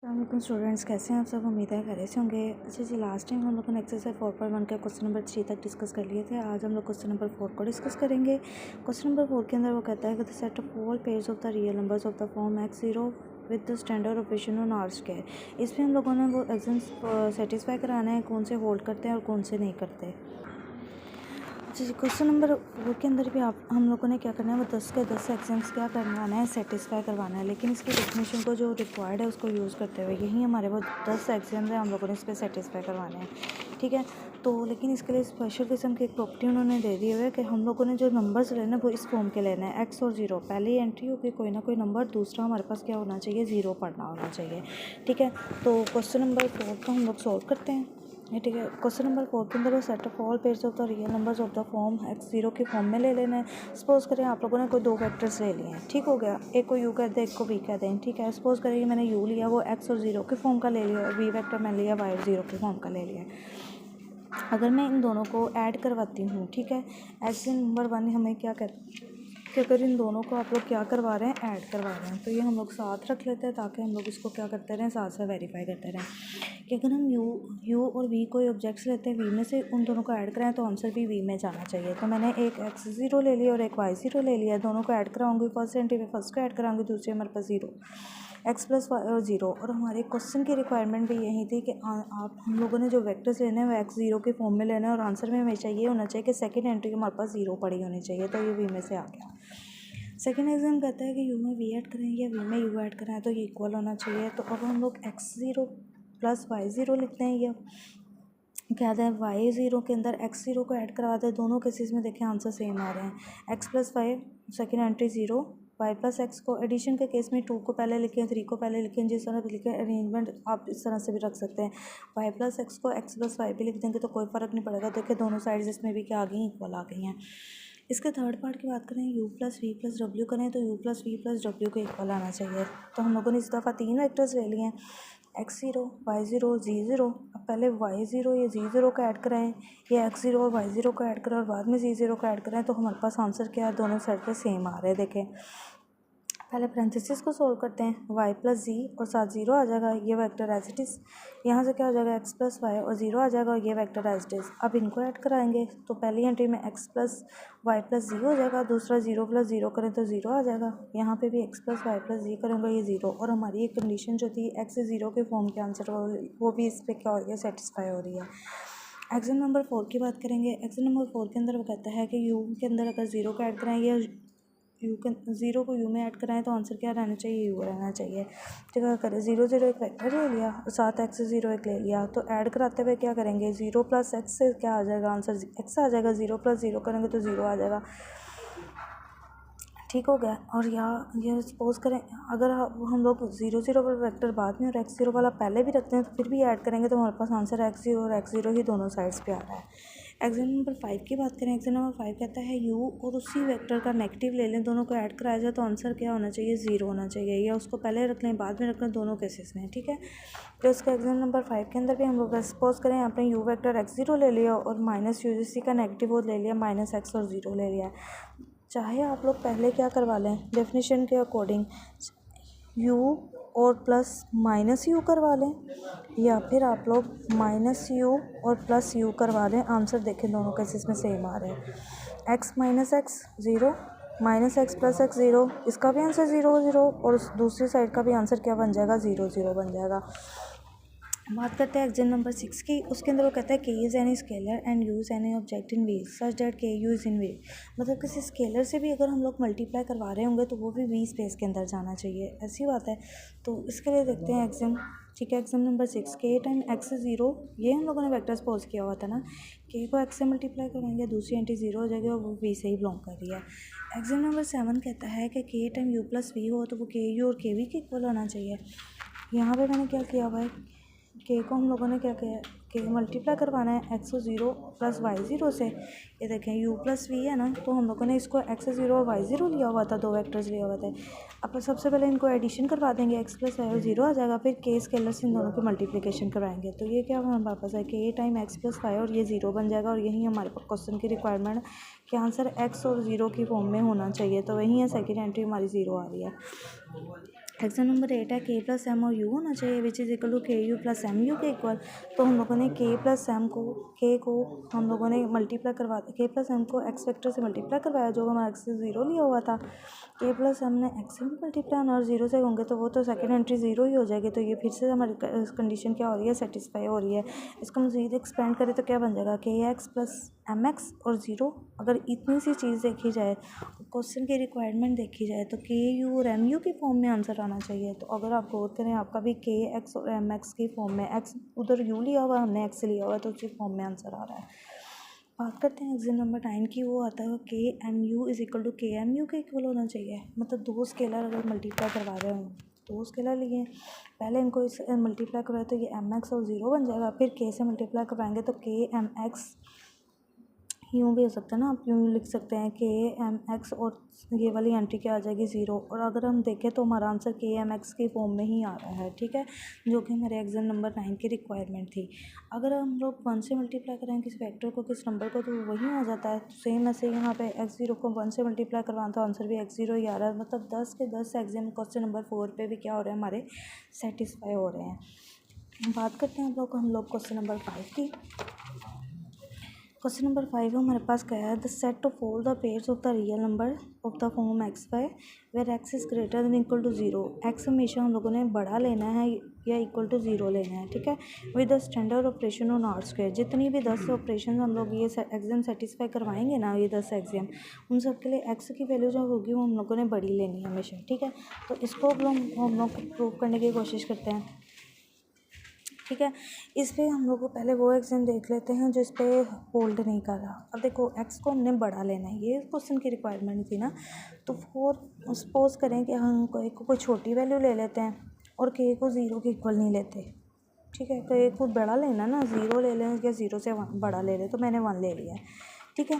अस्सलाम स्टूडेंट्स, कैसे हैं आप सब। उम्मीद है खैरियत से होंगे। अच्छा जी, लास्ट टाइम हम लोगों ने एक्सरसाइज 4.1 का क्वेश्चन नंबर 3 तक डिस्कस कर लिए थे। आज हम लोग क्वेश्चन नंबर 4 को डिस्कस करेंगे। क्वेश्चन नंबर 4 के अंदर वो कहता है कि the set of all pairs of the real numbers of the form x0 with the standard operation on R square. इसमें हम लोगों ने वो एग्जाम सेटिस्फाई कराना है, कौन से होल्ड करते हैं और कौन से नहीं करते। अच्छा जी, क्वेश्चन नंबर 4 के अंदर भी हम लोगों ने क्या करना है, वो 10 के 10 एग्जाम्स क्या करवाना है, सेटिस्फाई करवाना है। लेकिन इसकी डेफिनेशन को जो रिक्वायर्ड है उसको यूज़ करते हुए यही हमारे वो 10 एग्जाम्स हैं, हम लोगों ने इस पर सेटिस्फाई करवाना है। ठीक है, तो लेकिन इसके लिए स्पेशल किस्म की एक प्रॉपर्टी उन्होंने दे दी है कि हम लोगों ने जो नंबर्स लेना है वो इस फॉर्म के लेना है, एक्स और ज़ीरो। पहली एंट्री होगी कोई ना कोई नंबर, दूसरा हमारे पास क्या होना चाहिए, ज़ीरो पढ़ना होना चाहिए। ठीक है, तो क्वेश्चन नंबर 4 को हम लोग सॉल्व करते हैं। ठीक है, क्वेश्चन नंबर 4 के अंदर वो set of all pairs of the real numbers of the form x0 के फॉर्म में ले लेना है। सपोज करें आप लोगों ने कोई दो वेक्टर्स ले लिए हैं, ठीक हो गया, एक को u कह दें, एक को v कह दें। ठीक है, सपोज करें मैंने u लिया, वो x और 0 के फॉर्म का ले लिया, और v वेक्टर मैंने लिया y और 0 के फॉर्म का ले लिया। अगर मैं इन दोनों को ऐड करवाती हूँ, ठीक है, एक्शन नंबर 1 हमें क्या कहते हैं कि अगर इन दोनों को आप लोग क्या करवा रहे हैं, ऐड करवा रहे हैं, तो ये हम लोग साथ रख लेते हैं ताकि हम लोग इसको क्या करते रहें, साथ साथ वेरीफाई करते रहें कि अगर हम u और v कोई ऑब्जेक्ट्स लेते हैं, v में से उन दोनों को ऐड कराएं तो आंसर भी v में जाना चाहिए। तो मैंने एक x0 ले लिया और एक y0 ले लिया, दोनों को ऐड कराऊंगी। फर्स्ट एंट्री में फर्स्ट को ऐड कराऊंगी, दूसरी हमारे पास 0, x प्लस वाई और 0। और हमारे क्वेश्चन की रिक्वायरमेंट भी यही थी कि आप हम लोगों ने जो वेक्टर्स लेने हैं वो x0 के फॉर्म में लेना है, और आंसर में हमेशा ये होना चाहिए कि सेकंड एंट्री हमारे पास 0 पड़ी होनी चाहिए। तो ये v में से आ गया। सेकेंड एग्जाम कहता है कि u में v ऐड करें या v में u ऐड करें, तो ये इक्वल होना चाहिए। तो अब हम लोग x0 प्लस y0 लिखते हैं, या क्या है y0 के अंदर x0 को ऐड करवाते हैं। दोनों केसेस में देखें आंसर सेम आ रहे हैं, x plus 5 second entry 0, y plus x को एडिशन के केस में 2 को पहले लिखें, 3 को पहले लिखें, जिस तरह भी लिखें अरेंजमेंट आप इस तरह से भी रख सकते हैं। y प्लस एक्स को x प्लस वाई भी लिख देंगे तो कोई फ़र्क नहीं पड़ेगा। देखिए दोनों साइड्स इसमें भी क्या आ गई, इक्वल आ गई हैं। इसके थर्ड पार्ट की बात करें, u plus V plus W करें तो u plus V plus W को इक्वल आना चाहिए। तो हम लोगों ने इस दफ़ा 3 वेक्टर्स ले लिए हैं, x0 y0 z0। अब पहले y0 या z0 को ऐड कराएं, या x0 और y0 को ऐड करें और बाद में z0 को ऐड करें, तो हमारे पास आंसर क्या है, दोनों साइड पे सेम आ रहे हैं। देखें पहले पैरेंथेसिस को सोल्व करते हैं, y प्लस जी और साथ 0 आ जाएगा, ये वेक्टर एज इट इज़। यहाँ से क्या हो जाएगा, x प्लस वाई और 0 आ जाएगा, और ये वेक्टर एज इट इज़। अब इनको ऐड कराएंगे तो पहली एंट्री में x प्लस वाई प्लस जी हो जाएगा, दूसरा 0 प्लस 0 करें तो 0 आ जाएगा। यहाँ पे भी x प्लस वाई प्लस जी करेंगे, ये 0। और हमारी एक कंडीशन जो थी x 0 के फॉर्म के आंसर वो भी इस पर क्या हो रही है, सेटिस्फाई हो रही है। एग्जाम नंबर 4 की बात करेंगे। एग्जाम नंबर 4 के अंदर वो कहता है कि u के अंदर अगर 0 को ऐड कराएं या यू के 0 को u में ऐड कराएं तो आंसर क्या रहना चाहिए, u रहना चाहिए। ठीक है, करें 0 0 एक वेक्टर ले लिया और साथ x0 एक ले लिया, तो ऐड कराते हुए क्या करेंगे, 0 प्लस एक्स से क्या आ जाएगा, आंसर x आ जाएगा। 0 प्लस 0 करेंगे तो 0 आ जाएगा। ठीक हो गया। और यहाँ ये सपोज करें अगर हम लोग 0 0 पर वेक्टर बाद में और x0 वाला पहले भी रखते हैं तो फिर भी ऐड करेंगे तो हमारे पास आंसर x0 और x0 ही दोनों साइड्स पे आ रहा है। एग्जाम नंबर 5 की बात करें। एग्जाम नंबर 5 कहता है u और उसी वेक्टर का नेगेटिव ले लें, दोनों को ऐड कराया जाए तो आंसर क्या होना चाहिए, 0 होना चाहिए, या उसको पहले रख लें बाद में रख लें, दोनों केसेस में। ठीक है, तो इसका एग्जाम नंबर 5 के अंदर भी हम लोग सपोज करें आपने u वेक्टर x0 ले लिया और माइनस u उसी का नेगेटिव वो ले लिया, माइनस x और 0 ले लिया। चाहे आप लोग पहले क्या करवा लें, डेफिनेशन के अकॉर्डिंग u और प्लस माइनस u करवा लें, या फिर आप लोग माइनस u और प्लस u करवा लें। आंसर देखें दोनों केसेस में सेम आ रहे हैं, x minus x 0, minus x plus x 0, इसका भी आंसर 0 0, और उस दूसरी साइड का भी आंसर क्या बन जाएगा, 0 0 बन जाएगा। बात करते हैं एग्जाम नंबर 6 की। उसके अंदर वो कहता है K is any scalar and U is any object in V such that K U is in V. मतलब किसी स्केलर से भी अगर हम लोग मल्टीप्लाई करवा रहे होंगे तो वो भी वी स्पेस के अंदर जाना चाहिए, ऐसी बात है। तो इसके लिए देखते हैं एग्जाम। ठीक है, एग्जाम नंबर 6 के टाइम x 0, ये हम लोगों ने वेक्टर सपोज किया हुआ था ना, के को x से मल्टीप्लाई करेंगे, दूसरी एंट्री 0 हो जाएगी और वो v से ही बिलोंग कर रही है। एग्जाम नंबर 7 कहता है कि के टाइम u प्लस वी हो तो वो के यू और के वी के इक्वल होना चाहिए। यहाँ पे मैंने क्या किया हुआ है, के को हम लोगों ने क्या किया, के मल्टीप्लाई करवाना है x 0 प्लस वाई 0 से। ये देखें u प्लस वी है ना, तो हम लोगों ने इसको x 0 और y 0 लिया हुआ था, दो वेक्टर्स लिया हुआ था। अब सबसे पहले इनको एडिशन करवा देंगे, x प्लस वाई और 0 आ जाएगा, फिर के स्केलर से इन दोनों की मल्टीप्लिकेशन करवाएंगे तो ये क्या हमारे पास है, के टाइम x प्लस वाई और ये 0 बन जाएगा। और यही हमारे क्वेश्चन की रिक्वायरमेंट कि आंसर x और 0 की फॉर्म में होना चाहिए, तो वही है सेकेंड एंट्री हमारी 0 आ रही है। एक्जाम नंबर 8 है के प्लस एम और यू होना चाहिए विच इज़ इक्वल टू के यू प्लस एम यू के इक्वल। तो हम लोगों ने के प्लस एम को के को हम लोगों ने मल्टीप्लाई करवा के प्लस एम को एक्स वेक्टर से मल्टीप्लाई करवाया जो हमारा एक्स से ज़ीरो लिया हुआ था। के प्लस एम ने एक्स से भी मल्टीप्लाई और ज़ीरो से होंगे तो वो तो सेकेंड एंट्री ज़ीरो ही हो जाएगी। तो ये फिर से हमारी कंडीशन क्या हो रही है, सेटिस्फाई हो रही है। इसको मज़ीद एक्सपेंड करें तो क्या बन जाएगा, के एक्स प्लस एम एक्स और ज़ीरो। अगर इतनी सी चीज़ देखी जाए, क्वेश्चन की रिक्वायरमेंट देखी जाए तो के यू और एम यू की फॉर्म में आंसर आना चाहिए। तो अगर आप गौर करें आपका भी के एक्स और एम एक्स की फॉर्म में, एक्स उधर यू लिया हुआ हमने एक्स लिया हुआ तो उसी फॉर्म में आंसर आ रहा है। बात करते हैं एग्जाम नंबर 9 की। वो आता है K M U is equal to K M U के इक्वल होना चाहिए। मतलब दो स्केलर अगर मल्टीप्लाई करवा रहे हो, दो स्केलर लिए पहले इनको इस मल्टीप्लाई करवाए तो ये एम एक्स और ज़ीरो बन जाएगा। फिर के से मल्टीप्लाई करवाएंगे तो के एम एक्स यूँ भी हो सकता है ना, आप यूँ लिख सकते हैं के एम एक्स और ये वाली एंट्री क्या आ जाएगी ज़ीरो। और अगर हम देखें तो हमारा आंसर के एम एक्स की फॉर्म में ही आ रहा है, ठीक है, जो कि हमारे एग्जाम नंबर 9 की रिक्वायरमेंट थी। अगर हम लोग 1 से मल्टीप्लाई करें किस वेक्टर को किस नंबर को तो वही आ जाता है। सेम ऐसे यहाँ पे एक्स ज़ीरो को 1 से मल्टीप्लाई करवाना तो आंसर भी एक्स ज़ीरो ही आ रहा है। मतलब 10 के 10 एग्जाम क्वेश्चन नंबर 4 पे भी क्या हो रहे हैं, हमारे सेटिस्फाई हो रहे हैं। बात करते हैं हम लोग क्वेश्चन नंबर 5 की। क्वेश्चन नंबर 5 हमारे पास क्या है, the set of all the pairs of the real number of the form X Y where X is greater than equal to zero. X हमेशा हम लोगों ने बड़ा लेना है या इक्वल टू ज़ीरो लेना है, ठीक है, with the standard operation on R square. जितनी भी 10 ऑपरेशन हम लोग ये एग्जाम सेटिस्फाई करवाएंगे ना, ये 10 एग्जाम, उन सब के लिए एक्स की वैल्यू जो होगी वो हम लोगों ने बड़ी लेनी है हमेशा, ठीक है। तो इसको हम लोग प्रूव करने की कोशिश करते हैं, ठीक है। इस पर हम लोग को पहले वो एग्जाम देख लेते हैं जिस पे होल्ड नहीं कर रहा। अब देखो एक्स को हमने बड़ा लेना है, ये क्वेश्चन की रिक्वायरमेंट थी ना। तो सपोज करें कि हम कोई छोटी वैल्यू ले लेते हैं और के को ज़ीरो के इक्वल नहीं लेते, ठीक है। तो एक को बड़ा लेना ना, ज़ीरो ले लें या ज़ीरो से बड़ा ले लें। तो मैंने 1 ले लिया है, ठीक है।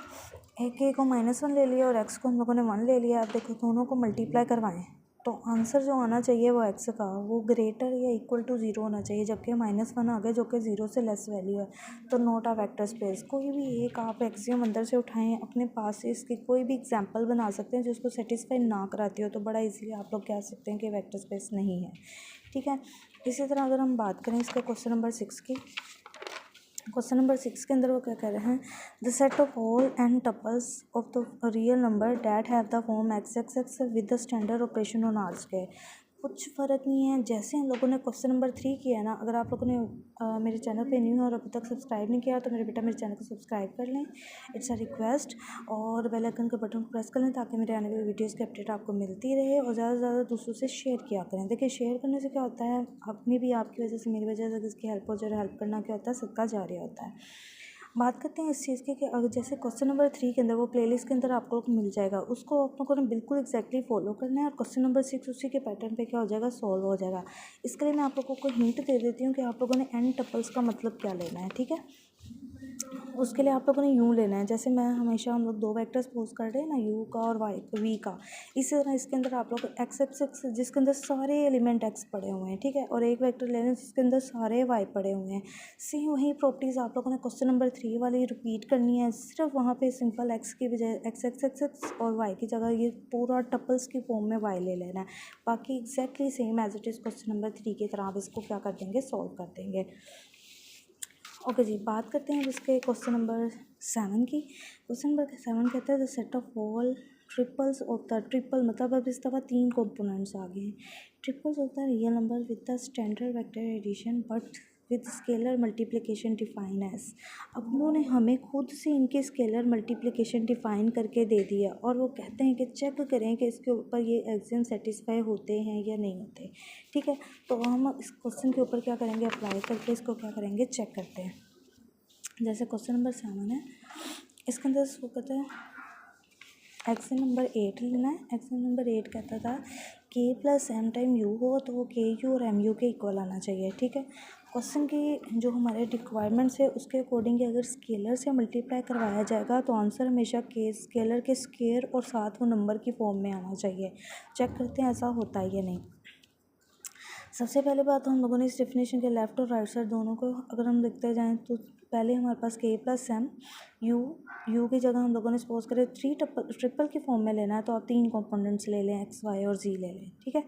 एक के को -1 ले लिया और एक्स को हम लोगों ने 1 ले लिया। अब देखो दोनों को मल्टीप्लाई करवाएं तो आंसर जो आना चाहिए वो एक्स का वो ग्रेटर या इक्वल टू ज़ीरो होना चाहिए, जबकि -1 आ गया जो कि ज़ीरो से लेस वैल्यू है। तो नॉट अ वेक्टर स्पेस। कोई भी एक आप एक्सियम अंदर से उठाएं, अपने पास से इसकी कोई भी एग्जांपल बना सकते हैं जो उसको सेटिस्फाई ना कराती हो, तो बड़ा इजीली आप लोग कह सकते हैं कि वेक्टर स्पेस नहीं है, ठीक है। इसी तरह अगर हम बात करें इसके क्वेश्चन नंबर 6 की, क्वेश्चन नंबर 6 के अंदर वो क्या कह रहे हैं, the set of all N tuples of the real number that have the form X X X with the standard operation on R square. कुछ फ़र्क नहीं है, जैसे हम लोगों ने क्वेश्चन नंबर 3 किया है ना। अगर आप लोगों ने मेरे चैनल पे न्यू है और अभी तक सब्सक्राइब नहीं किया तो मेरे बेटा मेरे चैनल को सब्सक्राइब कर लें, इट्स अ रिक्वेस्ट। और बेल आइकन के बटन को प्रेस कर लें ताकि मेरे आने वाली वीडियोज़ की अपडेट आपको मिलती रहे। और ज़्यादा से ज़्यादा दूसरों से शेयर किया करें। देखिए शेयर करने से क्या होता है, अपनी भी आपकी वजह से मेरी वजह से किसकी हेल्प हो जाए, हेल्प करना क्या होता है, सदका जारिया होता है। बात करते हैं इस चीज़ की कि अगर जैसे क्वेश्चन नंबर 3 के अंदर वो प्लेलिस्ट के अंदर आपको मिल जाएगा, उसको आप लोगों को बिल्कुल एक्जैक्टली फॉलो करना है। और क्वेश्चन नंबर 6 उसी के पैटर्न पे क्या हो जाएगा, सॉल्व हो जाएगा। इसके लिए मैं आप लोगों को हिंट दे देती हूँ कि आप लोगों ने एन टपल्स का मतलब क्या लेना है, ठीक है। उसके लिए आप लोगों ने यू लेना है, जैसे मैं हमेशा हम लोग दो वेक्टर सपोज कर रहे हैं ना, यू का और वाई वी का। इसी तरह इसके अंदर आप लोग एक्स एक्स एक्स जिसके अंदर सारे एलिमेंट एक्स पड़े हुए हैं, ठीक है, और एक वेक्टर ले लें जिसके अंदर सारे वाई पड़े हुए हैं। सेम वही प्रॉपर्टीज़ आप लोगों ने क्वेश्चन नंबर 3 वाली रिपीट करनी है। सिर्फ वहाँ पे सिंपल एक्स की बजाय एक्स एक्स एक्स एक्स और वाई की जगह ये पूरा टपल्स की फॉर्म में वाई ले लेना है। बाकी exactly same as it is question number 3 की तरह आप इसको क्या कर देंगे, सॉल्व कर देंगे। ओके जी, बात करते हैं अब इसके क्वेश्चन नंबर 7 की। क्वेश्चन नंबर 7 कहता है the set of all triples of the triple, मतलब अब इस दफ़ा 3 कंपोनेंट्स आ गए हैं। Triples of the real number with the standard vector addition but with scalar multiplication define as. अब उन्होंने हमें खुद से इनके स्केलर मल्टीप्लिकेशन डिफाइन करके दे दिया और वो कहते हैं कि चेक करें कि इसके ऊपर ये एग्जाम सेटिस्फाई होते हैं या नहीं होते, ठीक है। तो हम इस क्वेश्चन के ऊपर क्या करेंगे, अप्लाई करके इसको क्या करेंगे, चेक करते हैं। जैसे क्वेश्चन नंबर 7 है, इसके अंदर वो कहता है एक्शन नंबर 8 लेना है। एक्शन नंबर 8 कहता था के प्लस एम टाइम यू हो तो वो के यू और एम यू के इक्वल आना चाहिए, ठीक है। क्वेश्चन की जो हमारे रिक्वायरमेंट्स है उसके अकॉर्डिंग अगर स्केलर से मल्टीप्लाई करवाया जाएगा तो आंसर हमेशा के स्केलर के स्क्वायर और साथ वो नंबर की फॉर्म में आना चाहिए। चेक करते हैं ऐसा होता है या नहीं। सबसे पहले बात हम लोगों ने इस डेफिनेशन के लेफ़्ट और राइट साइड दोनों को अगर हम लिखते जाएँ तो पहले हमारे पास के प्लस एम यू की जगह हम लोगों ने सपोज करें ट्रिपल की फॉर्म में लेना है तो आप 3 कंपोनेंट्स ले लें, एक्स वाई और जी ले लें, ठीक है।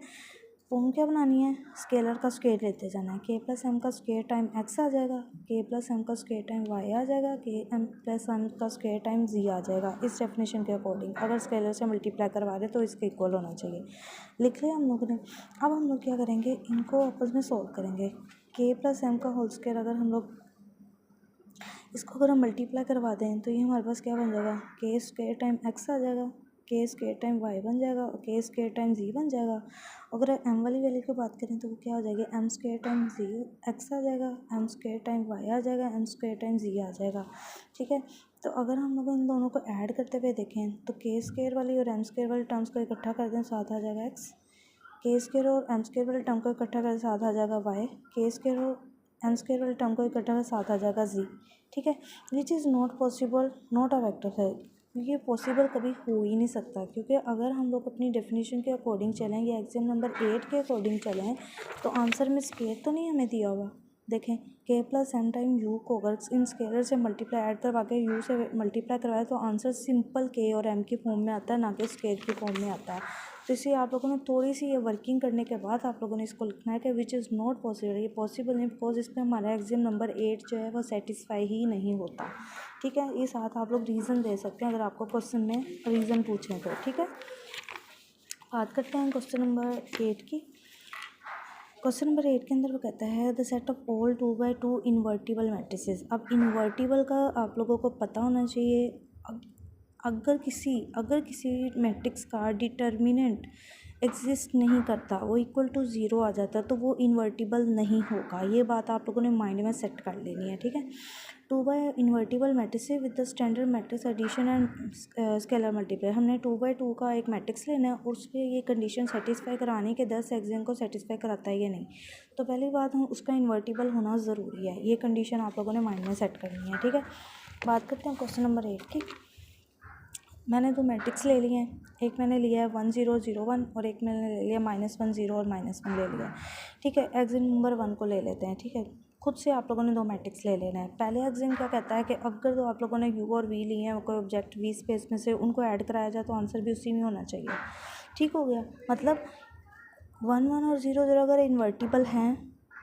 स्पून क्या बनानी है, स्केलर का स्क्वायर लेते जाना है। के प्लस एम का स्क्वायर टाइम एक्स आ जाएगा, के प्लस एम का स्क्वायर टाइम वाई आ जाएगा, के एम प्लस एम का स्क्वायर टाइम जी आ जाएगा। इस डेफिनेशन के अकॉर्डिंग अगर स्केलर से मल्टीप्लाई करवा रहे तो इसके इक्वल होना चाहिए। लिख लिया हम लोगों ने। अब हम लोग क्या करेंगे, इनको आपस में सॉल्व करेंगे। के प्लस एम का होल स्क्वायर अगर हम लोग इसको अगर हम मल्टीप्लाई करवा दें तो ये हमारे पास क्या बन जाएगा, के स्क्वायर टाइम एक्स आ जाएगा, के स्क्वायर टाइम वाई बन जाएगा और के स्क्वायर टाइम जी बन जाएगा। अगर एम वाली वैल्यू की बात करें तो वो क्या हो जाएगी, एम स्क्वायर टाइम जी एक्स आ जाएगा, एम स्क्वायर टाइम वाई आ जाएगा, एम स्क्वायर टाइम जी आ जाएगा। ठीक है, तो अगर हम लोग इन दोनों को ऐड करते हुए देखें तो के स्क्वायर वाली और एम स्क्वायर वाली टर्म्स को इकट्ठा कर दें, साथ आ जाएगा एक्स। के स्क्वायर और एम स्क्वायर वाले टर्म को इकट्ठा कर साथ आ जाएगा वाई। के स्क्वायर और एम स्क्वायर वाले टर्म को इकट्ठा कर साथ आ जाएगा जी। ठीक है, which is not possible, not a vector है। ये पॉसिबल कभी हो ही नहीं सकता, क्योंकि अगर हम लोग अपनी डेफिनेशन के अकॉर्डिंग चलें या एग्जाम नंबर 8 के अकॉर्डिंग चलें तो आंसर में स्केयर तो नहीं हमें दिया हुआ। देखें, के प्लस एम टाइम यू को अगर इन स्केलर से मल्टीप्लाई ऐड करवा के यू से मल्टीप्लाई करवाए तो आंसर सिंपल के और एम की फॉर्म में आता है, ना कि स्केयर की फॉर्म में आता है। तो इसलिए आप लोगों ने थोड़ी सी ये वर्किंग करने के बाद आप लोगों ने इसको लिखना है कि विच इज़ नॉट पॉसिबल। ये पॉसिबल नहीं, बिकॉज इस पर हमारा एग्जाम नंबर 8 जो है वो सेटिस्फाई ही नहीं होता। ठीक है, ये साथ आप लोग रीज़न दे सकते हैं अगर आपको क्वेश्चन में रीज़न पूछें तो। ठीक है, बात करते हैं क्वेश्चन नंबर 8 की। क्वेश्चन नंबर 8 के अंदर वो कहता है the set of all 2x2 invertible matrices. अब इन्वर्टिबल का आप लोगों को पता होना चाहिए। अगर किसी मैट्रिक्स का डिटर्मिनेंट एग्जिस्ट नहीं करता, वो इक्वल टू ज़ीरो आ जाता है, तो वो इन्वर्टिबल नहीं होगा। ये बात आप लोगों ने माइंड में सेट कर लेनी है। ठीक है, 2x invertible matrix with the standard matrix addition and scalar multiply. हमने 2x2 का एक मैट्रिक्स लेना है और उस पर ये कंडीशन सेटिस्फाई करानी कि 10 एग्जाम को सेटिस्फाई कराता है या नहीं। तो पहली बात, हम उसका इन्वर्टिबल होना ज़रूरी है। ये कंडीशन आप लोगों ने माइंड में सेट करनी है। ठीक है, बात करते हैं क्वेश्चन नंबर 8 की। मैंने दो मैट्रिक्स ले लिए हैं, एक मैंने लिया है 1 0 0 1 और एक मैंने ले लिया -1 0 और -1 ले लिया है। ठीक है, एग्जाम नंबर 1 को ले लेते हैं। ठीक है, खुद से आप लोगों ने दो मैट्रिक्स ले लेना है। पहले एग्जाम क्या कहता है कि अगर तो आप लोगों ने यू और वी लिए हैं, कोई ऑब्जेक्ट वी स्पेस में से, उनको ऐड कराया जाए तो आंसर भी उसी में होना चाहिए। ठीक हो गया, मतलब 1 1 और 0 0 अगर इन्वर्टिबल हैं,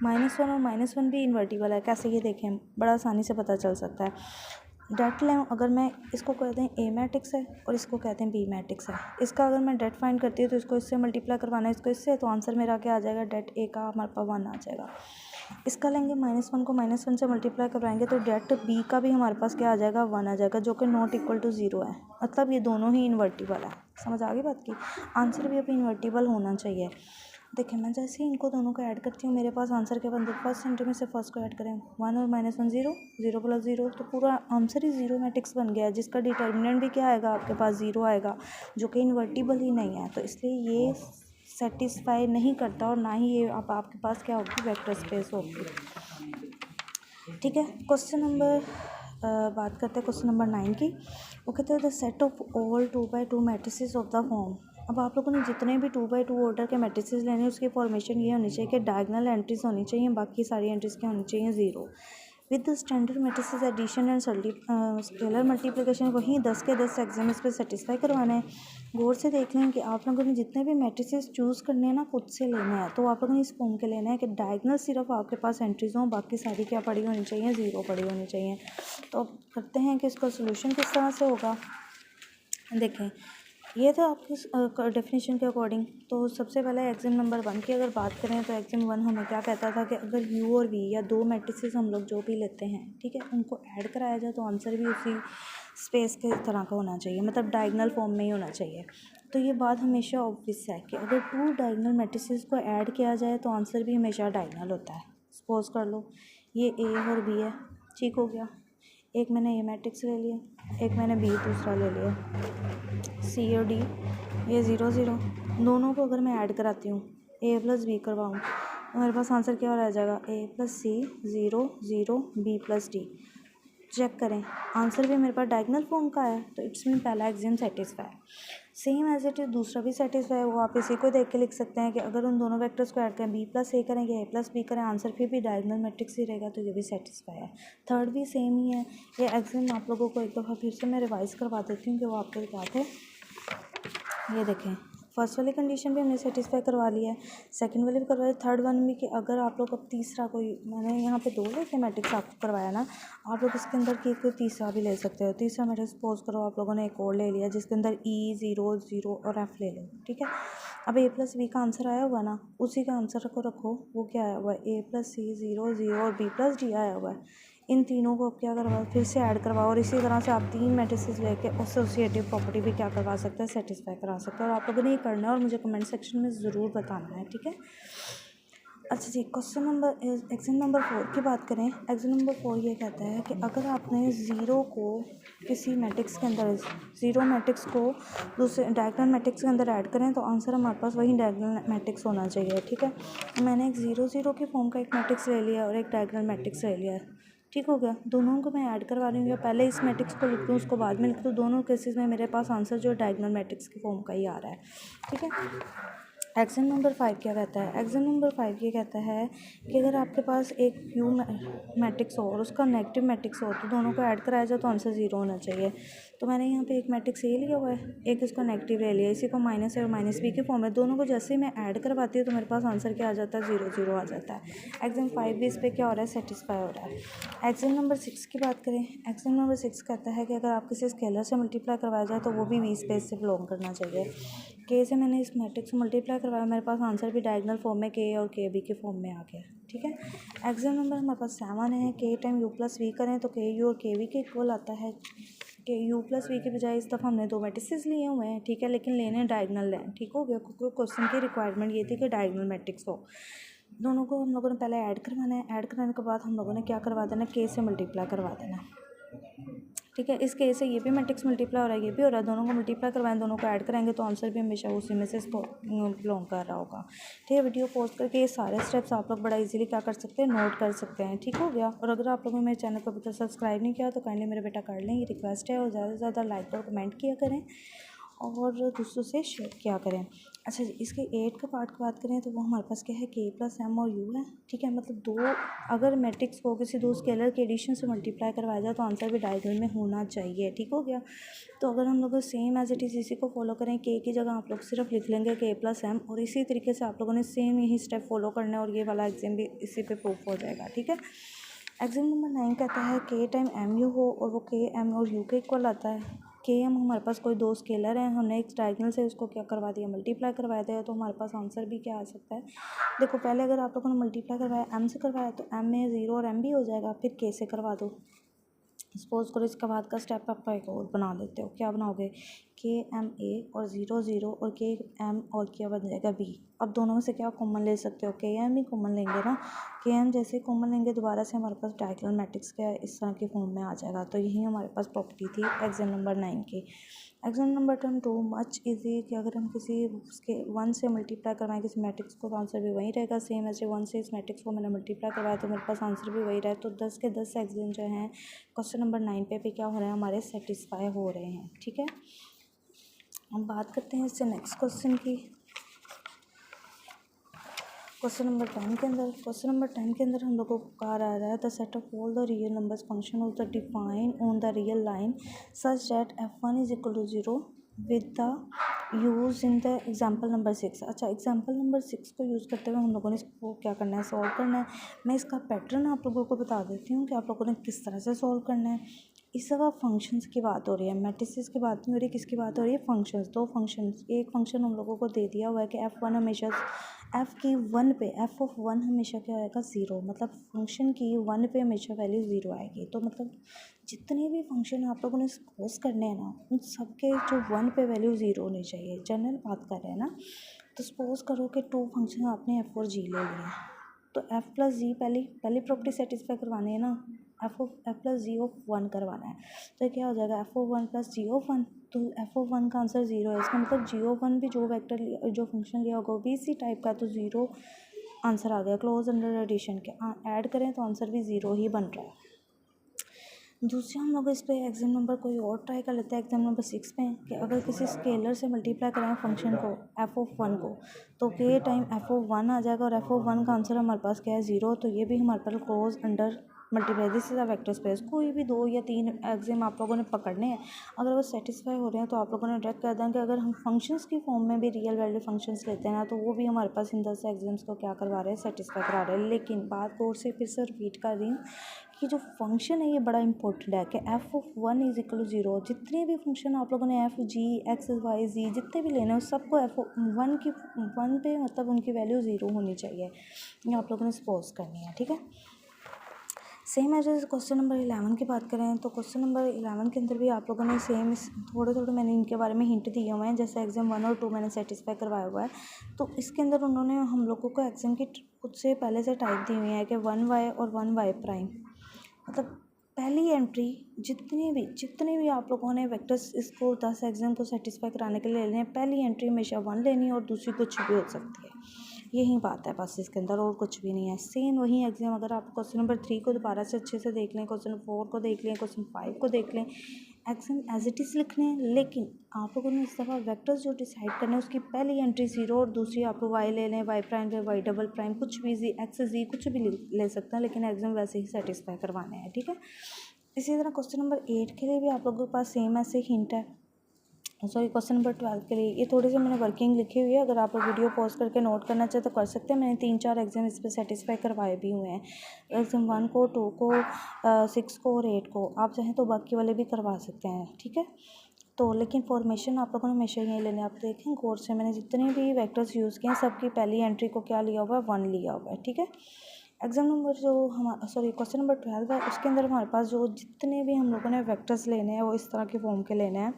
-1 और -1 भी इन्वर्टिबल है। कैसे, ये देखें, बड़ा आसानी से पता चल सकता है। डेट लें, अगर मैं इसको कहते हैं ए मैट्रिक्स है और इसको कहते हैं बी मैट्रिक्स है। इसका अगर मैं डेट फाइंड करती हूँ तो इसको इससे मल्टीप्लाई करवाना है, इसको इससे, तो आंसर मेरा क्या आ जाएगा, डेट ए का हमारे पास 1 आ जाएगा। इसका लेंगे -1 को -1 से मल्टीप्लाई करवाएंगे तो डेट बी का भी हमारे पास क्या आ जाएगा, 1 आ जाएगा, जो कि नॉट इक्वल टू 0 है। मतलब ये दोनों ही इन्वर्टिबल है। समझ आ गई बात की, आंसर भी अभी इन्वर्टिबल होना चाहिए। देखिए, मैं जैसे ही इनको दोनों को ऐड करती हूँ, मेरे पास आंसर के बंदे फर्स्ट सेंटर में से फर्स्ट को ऐड करें, 1 और -1 0, 0 + 0, तो पूरा आंसर ही ज़ीरो मैट्रिक्स बन गया है, जिसका डिटर्मिनेंट भी क्या आएगा आपके पास, 0 आएगा, जो कि इन्वर्टिबल ही नहीं है। तो इसलिए ये सेटिस्फाई नहीं करता और ना ही ये आपके पास क्या होगी, वेक्टर स्पेस होगी। ठीक है, क्वेश्चन नंबर बात करते हैं क्वेश्चन नंबर 9 की। वो कहते हैं the set of all 2x2 matrices of the form. अब आप लोगों ने जितने भी 2x2 ऑर्डर के मैट्रिसेस लेने हैं, उसकी फॉर्मेशन ये होनी चाहिए कि डायगोनल एंट्रीज होनी चाहिए, बाकी सारी एंट्रीज क्या होनी चाहिए, 0। With the standard matrices addition and scalar multiplication, वहीं 10 के 10 एग्जाम इस पर सेटिस्फाई करवाना है। गौर से देख लें कि आप लोगों ने जितने भी मैट्रिसेस चूज़ करने हैं ना, खुद से लेना है। तो आप लोगों ने इस फॉर्म के लेना है कि डायगोनल सिर्फ आपके पास एंट्रीज हों, बाकी सारी क्या पड़ी होनी चाहिए, 0 पड़ी होनी चाहिए। तो अब करते हैं कि इसका सोल्यूशन किस तरह से होगा। देखें, ये था आपकी डेफिनेशन के अकॉर्डिंग। तो सबसे पहले एग्जाम नंबर 1 की अगर बात करें तो एग्जाम 1 हमें क्या कहता था कि अगर यू और वी या दो मैट्रिसेस हम लोग जो भी लेते हैं, ठीक है, उनको ऐड कराया जाए तो आंसर भी उसी स्पेस के तरह का होना चाहिए, मतलब डायगोनल फॉर्म में ही होना चाहिए। तो ये बात हमेशा ऑब्वियस है कि अगर 2 डायगोनल मैट्रिसेस को ऐड किया जाए तो आंसर भी हमेशा डायगोनल होता है। सपोज कर लो ये ए और बी है, ठीक हो गया, एक मैंने ए मैट्रिक्स ले लिया, एक मैंने बी दूसरा ले लिया, सी और डी ये 0 0, दोनों को अगर मैं ऐड कराती हूँ, ए + बी करवाऊँ, तो मेरे पास आंसर क्या रह जाएगा, a + c 0 0 b + d। Check करें, आंसर भी मेरे पास डायगोनल फॉर्म का है, तो इट्स मीन पहला exam satisfy. Same as it is दूसरा भी सेटिस्फाई है, वो आप इसी को देख के लिख सकते हैं कि अगर उन दोनों वेक्टर्स को ऐड करें, b + a करेंगे, a + b करें, आंसर फिर भी डायगोनल मैट्रिक्स ही रहेगा, तो ये भी सेटिस्फाई है। थर्ड भी सेम ही है। ये एग्जाम आप लोगों को एक दफ़ा फिर से मैं रिवाइज़ करवा देती हूँ कि वो आपके क्या थे। ये देखें, फर्स्ट वाली कंडीशन भी हमने सेटिस्फाई करवा लिया है, सेकंड वाली भी करवाया, थर्ड वन भी कि अगर आप लोग अब तीसरा कोई, मैंने यहाँ पे 2 लेके मैट्रिक्स आपको करवाया ना, आप लोग इसके अंदर की कोई तीसरा भी ले सकते हो। तीसरा मैट्रिक्स सपोज करो आप लोगों ने एक और ले लिया जिसके अंदर E 0 0 और F ले लो, ठीक है। अब A+B का आंसर आया हुआ ना, उसी का आंसर को रखो, वो क्या आया हुआ है A+C 0 0 और B+D आया हुआ है। इन तीनों को आप क्या करवाओ, फिर से ऐड करवाओ और इसी तरह से आप 3 मैट्रिसेस लेके एसोसिएटिव प्रॉपर्टी भी क्या करवा सकते हैं, सेटिस्फाई करा सकते हैं। और आप लोगों ने ये करना है और मुझे कमेंट सेक्शन में ज़रूर बताना है, ठीक है। अच्छा जी, क्वेश्चन नंबर एग्जाम नंबर 4 की बात करें। एग्जाम नंबर 4 ये कहता है कि अगर आपने ज़ीरो को किसी मैट्रिक्स के अंदर, ज़ीरो मैट्रिक्स को दूसरे डायगोनल मैट्रिक्स के अंदर ऐड करें तो आंसर हमारे पास वही डायगोनल मैट्रिक्स होना चाहिए, ठीक है। मैंने एक 0 0 की फॉर्म का एक मैट्रिक्स ले लिया और एक डायगोनल मैट्रिक्स ले लिया, ठीक हो गया। दोनों को मैं ऐड करवा रही हूँ, या पहले इस मैट्रिक्स को लिख दूँ उसको बाद में लिख दूँ, दोनों केसेस में मेरे पास आंसर जो डायगोनल मैट्रिक्स की फॉर्म का ही आ रहा है, ठीक है। एग्जाम नंबर 5 क्या कहता है, एग्जाम नंबर 5 ये कहता है कि अगर आपके पास एक क्यू मैट्रिक्स हो और उसका नेगेटिव मैट्रिक्स हो तो दोनों को ऐड कराया जाए तो आंसर 0 होना चाहिए। तो मैंने यहाँ पे एक मैट्रिक्स ए लिया हुआ है, एक इसका नेगेटिव ले लिया, इसी को माइनस ए और माइनस बी की फॉर्म है। दोनों को जैसे ही मैं ऐड करवाती हूँ तो मेरे पास आंसर क्या आ जाता है, 0 0 आ जाता है। एग्जाम 5 भी इस पर क्या हो रहा है, सेटिस्फाई हो रहा है। एग्जाम नंबर 6 की बात करें। एग्जाम नंबर 6 कहता है कि अगर आप किसी स्केलर से मल्टीप्लाई करवाया जाए तो वो भी वी स्पेस से बिलोंग करना चाहिए। के से मैंने इस मैट्रिक्स को मल्टीप्लाई करवाया, मेरे पास आंसर भी डायगोनल फॉर्म में के और के बी के फॉर्म में आ गया, ठीक है। एग्जाम नंबर हमारे पास 7 है। के टाइम यू प्लस वी करें तो के यू और के वी के इक्वल आता है। के यू प्लस वी के बजाय इस दफ़ा हमने 2 मैट्रिसेस लिए हुए हैं, ठीक है, लेकिन लेने डायगोनल हैं, ठीक हो गया, क्योंकि क्वेश्चन की रिक्वायरमेंट ये थी कि डायगोनल मैट्रिक्स हो। दोनों को हम लोगों ने पहले ऐड करवाना है, ऐड कराने के बाद हम लोगों ने क्या करवा देना, के से मल्टीप्लाई करवा देना, ठीक है। इस केस से ये भी मैट्रिक्स मल्टीप्लाई हो रहा है, ये भी हो रहा है, दोनों को मल्टीप्लाई करवाएं, दोनों को ऐड करेंगे तो आंसर भी हमेशा उसी में से बिलोंग कर रहा होगा, ठीक है। वीडियो पॉज करके ये सारे स्टेप्स आप लोग बड़ा इजीली क्या कर सकते हैं, नोट कर सकते हैं, ठीक हो गया। और अगर आप लोगों ने मेरे चैनल को अभी तक सब्सक्राइब नहीं किया तो काइंडली मेरे बेटा कर लें, ये रिक्वेस्ट है। और ज़्यादा से ज़्यादा लाइक और कमेंट किया करें और दूसरों से शेयर किया करें। अच्छा जी, इसके 8 का पार्ट की बात करें तो वो हमारे पास क्या है, के प्लस एम और यू है, ठीक है। मतलब दो, अगर मैट्रिक्स को किसी दो स्केलर के एडिशन से मल्टीप्लाई करवाया जाए तो आंसर भी डायगोनल में होना चाहिए, ठीक हो गया। तो अगर हम लोग सेम एज इट इज़ इसी को फॉलो करें, के की जगह आप लोग सिर्फ लिख लेंगे के प्लस एम, और इसी तरीके से आप लोगों ने सेम यही स्टेप फॉलो करना है और ये वाला एग्जाम भी इसी पे प्रूफ हो जाएगा, ठीक है। एग्जाम नंबर 9 कहता है के टाइम एम यू हो और वो के एम और यू के इक्वल आता है। के एम हमारे पास कोई दो स्केलर हैं, हमने एक डायगोनल से उसको क्या करवा दिया, मल्टीप्लाई करवा दिया, तो हमारे पास आंसर भी क्या आ सकता है। देखो पहले अगर आप लोगों ने मल्टीप्लाई करवाया एम से करवाया तो एम में 0 और एम भी हो जाएगा, फिर के से करवा दो। सपोज करो इसके बाद का स्टेप आप एक और बना लेते हो, क्या बनाओगे, के एम ए और 0 0 और के एम और क्या बन जाएगा बी। अब दोनों में से क्या कॉमन ले सकते हो, के एम ही कॉमन लेंगे ना, के एम जैसे कॉमन लेंगे दोबारा से हमारे पास डायगोनल मैट्रिक्स क्या इस तरह की फॉर्म में आ जाएगा। तो यही हमारे पास प्रॉपर्टी थी एग्जाम नंबर 9 की। Exam number 10 too much easy कि अगर हम किसी उसके 1 से मल्टीप्लाई करवाएं किसी मैट्रिक्स को तो आंसर भी वही रहेगा, सेम ऐसे 1 से इस मैट्रिक्स को मैंने मल्टीप्लाई करवाया तो मेरे पास आंसर भी वही रहे। तो 10 के 10 एग्जाम जो हैं क्वेश्चन नंबर 9 पे क्या हो रहे हैं, हमारे सेटिस्फाई हो रहे हैं, ठीक है। हम बात करते हैं इससे नेक्स्ट क्वेश्चन की। क्वेश्चन नंबर 10 के अंदर, क्वेश्चन नंबर 10 के अंदर हम लोगों को कहा रहा है the set of all the real numbers function of the define on the real line such that f1 is equal to 0 with the use in the example number 6। अच्छा, एग्जाम्पल नंबर 6 को यूज़ करते हुए हम लोगों ने इसको क्या करना है, सॉल्व करना है। मैं इसका पैटर्न आप लोगों को बता देती हूँ कि आप लोगों ने किस तरह से सॉल्व करना है। इस जगह फंक्शंस की बात हो रही है, मैट्रिसेस की बात नहीं हो रही, किसकी बात हो रही है, फंक्शंस। दो फंक्शंस, एक फंक्शन हम लोगों को दे दिया हुआ है कि f1 हमेशा f की 1 पे, f ऑफ 1 हमेशा क्या आएगा, 0, मतलब फंक्शन की 1 पे हमेशा वैल्यू 0 आएगी। तो मतलब जितने भी फंक्शन आप लोगों ने सपोज करने हैं ना, उन सब के जो 1 पे वैल्यू 0 होनी चाहिए, जनरल बात कर रहे हैं ना। तो सपोज करो कि 2 फंक्शन आपने f और g ले लिया, तो f प्लस जी पहली प्रॉपर्टी सेटिस्फाई करवानी है ना, f प्लस जी ऑफ 1 करवाना है। तो क्या हो जाएगा, f of 1 plus G of 1, तो f ऑफ 1 का आंसर 0 है। इसका मतलब जी ऑफ 1 भी जो वेक्टर लिया, जो फंक्शन लिया होगा वो भी इसी टाइप का, तो 0 आंसर आ गया। क्लोज अंडर एडिशन के ऐड करें तो आंसर भी 0 ही बन रहा है। दूसरा हम लोग इस पर एग्जाम नंबर कोई और ट्राई कर लेते हैं, एग्जाम नंबर 6 पे, कि अगर किसी स्केलर से मल्टीप्लाई कराएं फंक्शन को f ऑफ 1 को तो के टाइम f ऑफ 1 आ जाएगा और f ऑफ 1 का आंसर हमारे पास क्या है, 0। तो ये भी हमारे पास close under multiply, this is a vector space. कोई भी 2 या 3 एग्जाम आप लोगों ने पकड़ने हैं, अगर वो सेटिस्फाई हो रहे हैं तो आप लोगों ने डायरेक्ट कर दें कि अगर हम फंक्शंस की फॉर्म में भी रियल वैल्यू फंक्शंस लेते हैं ना, तो वो भी हमारे पास इन 10 एग्जाम्स को क्या करवा रहे हैं, सेटिस्फाई करा रहे हैं। लेकिन बात गौर से फिर से रिपीट कर रही हूँ कि जो फंक्शन है ये बड़ा इंपॉर्टेंट है कि f(1) = 0। जितने भी फंक्शन आप लोगों ने f, g, x, y, z जितने भी लेने हैं सबको f(1) की 1 पे मतलब उनकी वैल्यू 0 होनी चाहिए, ये आप लोगों ने सपोज करनी है, ठीक है। सेम है जैसे क्वेश्चन नंबर 11 की बात करें तो क्वेश्चन नंबर 11 के अंदर भी आप लोगों ने सेम थोड़े थोड़े मैंने इनके बारे में हिंट दिए हुए हैं। जैसे एग्ज़ाम 1 और 2 मैंने सेटिस्फाई करवाया हुआ है, तो इसके अंदर उन्होंने हम लोगों को एग्ज़ाम की खुद से पहले से टाइप दी हुई है कि 1y और 1y', मतलब पहली एंट्री जितने भी आप लोगों ने वेक्टर्स इसको 10 एग्जाम को सेटिस्फाई कराने के लिए लेने हैं, पहली एंट्री हमेशा 1 लेनी है और दूसरी कुछ भी हो सकती है। यही बात है बस इसके अंदर, और कुछ भी नहीं है। सेम वही एग्जाम अगर आप क्वेश्चन नंबर 3 को दोबारा से अच्छे से देख लें, क्वेश्चन 4 को देख लें, क्वेश्चन 5 को देख लें, एग्जाम एज इट इज़ लिखने हैं। लेकिन आप लोगों ने इस दफ़ा वेक्टर्स जो डिसाइड करने हैं उसकी पहली एंट्री 0 और दूसरी आप वाई ले लें, y' पे y', कुछ भी z, x, z कुछ भी ले सकते हैं, लेकिन एग्जाम वैसे ही सेटिस्फाई करवाने हैं, ठीक है। इसी तरह क्वेश्चन नंबर 8 के लिए भी आप लोगों के पास सेम ऐसे हिंट है। सॉरी, क्वेश्चन नंबर 12 के लिए ये थोड़ी सी मैंने वर्किंग लिखी हुई है, अगर आप लोग वीडियो पॉज करके नोट करना चाहे तो कर सकते हैं। मैंने 3-4 एग्जाम इस पर सेटिस्फाई करवाए भी हुए हैं, एग्जाम 1 को, 2 को, 6 को और 8 को। आप चाहें तो बाकी वाले भी करवा सकते हैं, ठीक है। तो लेकिन फॉर्मेशन आप लोगों ने हमेशा ये लेने, आप देखें गौर से, मैंने जितने भी वेक्टर्स यूज़ किए हैं सबकी पहली एंट्री को क्या लिया हुआ है, 1 लिया हुआ है, ठीक है। एग्जाम नंबर जो हमारा क्वेश्चन नंबर 12 है उसके अंदर हमारे पास जो जितने भी हम लोगों ने वेक्टर्स लेने हैं वो इस तरह के फॉर्म के लेने हैं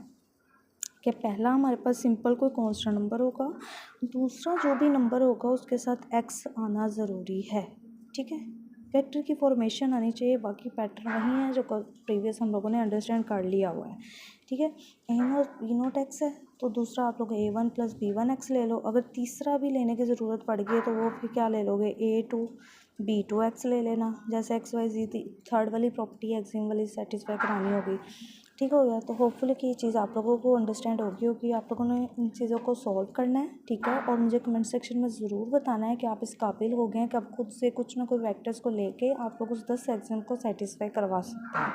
कि पहला हमारे पास सिंपल कोई कांस्टेंट नंबर होगा, दूसरा जो भी नंबर होगा उसके साथ एक्स आना ज़रूरी है, ठीक है। वेक्टर की फॉर्मेशन आनी चाहिए, बाकी पैटर्न वही है जो प्रीवियस हम लोगों ने अंडरस्टैंड कर लिया हुआ है, ठीक है। ए नोट एक्स है तो दूसरा आप लोग a1 + b1x ले लो। अगर तीसरा भी लेने की ज़रूरत पड़ गई है तो वो फिर क्या ले लोगे, a2 b2x ले लेना। जैसे एक्स वाई जी थर्ड वाली प्रॉपर्टी एग्जाम वाली सेटिस्फाई करानी होगी, ठीक हो गया। तो होपफुली कि ये चीज़ आप लोगों को अंडरस्टैंड होगी होगी, आप लोगों ने इन चीज़ों को सॉल्व करना है, ठीक है। और मुझे कमेंट सेक्शन में ज़रूर बताना है कि आप इस काबिल हो गए हैं कि आप खुद से कुछ ना कुछ वेक्टर्स को लेके आप लोग उस 10 एग्जाम को सेटिस्फाई करवा सकते हैं।